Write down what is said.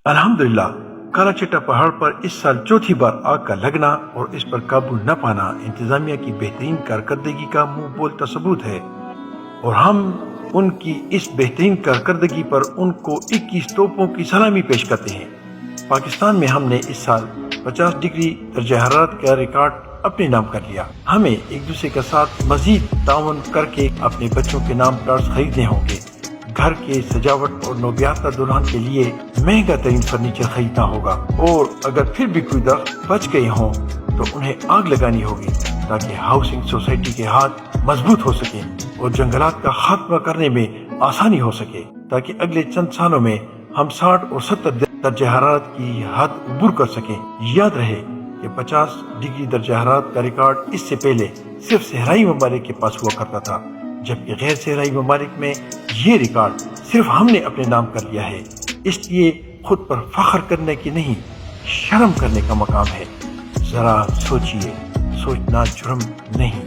الحمدللہ کالا چٹا پہاڑ پر اس سال چوتھی بار آگ کا لگنا اور اس پر قابو نہ پانا انتظامیہ کی بہترین کارکردگی کا منہ بولتا ثبوت ہے، اور ہم ان کی اس بہترین کارکردگی پر ان کو 21 توپوں کی سلامی پیش کرتے ہیں۔ پاکستان میں ہم نے اس سال 50 ڈگری درجہ حرارت کا ریکارڈ اپنے نام کر لیا۔ ہمیں ایک دوسرے کے ساتھ مزید تعاون کر کے اپنے بچوں کے نام پلاٹس خریدنے ہوں گے، گھر کے سجاوٹ اور نوبیاہتا دلہن کے لیے مہنگا ترین فرنیچر خریدنا ہوگا، اور اگر پھر بھی کوئی درخت بچ گئے ہوں تو انہیں آگ لگانی ہوگی تاکہ ہاؤسنگ سوسائٹی کے ہاتھ مضبوط ہو سکیں اور جنگلات کا خاتمہ کرنے میں آسانی ہو سکے، تاکہ اگلے چند سالوں میں ہم 60 اور 70 درجہ حرارت کی حد عبور کر سکیں۔ یاد رہے کہ 50 ڈگری درجہ حرارت کا ریکارڈ اس سے پہلے صرف صحرائی ممالک کے پاس ہوا کرتا تھا، جبکہ غیر صحرائی ممالک میں یہ ریکارڈ صرف ہم نے اپنے نام کر لیا ہے۔ اس لیے خود پر فخر کرنے کی نہیں، شرم کرنے کا مقام ہے۔ ذرا سوچئے، سوچنا جرم نہیں۔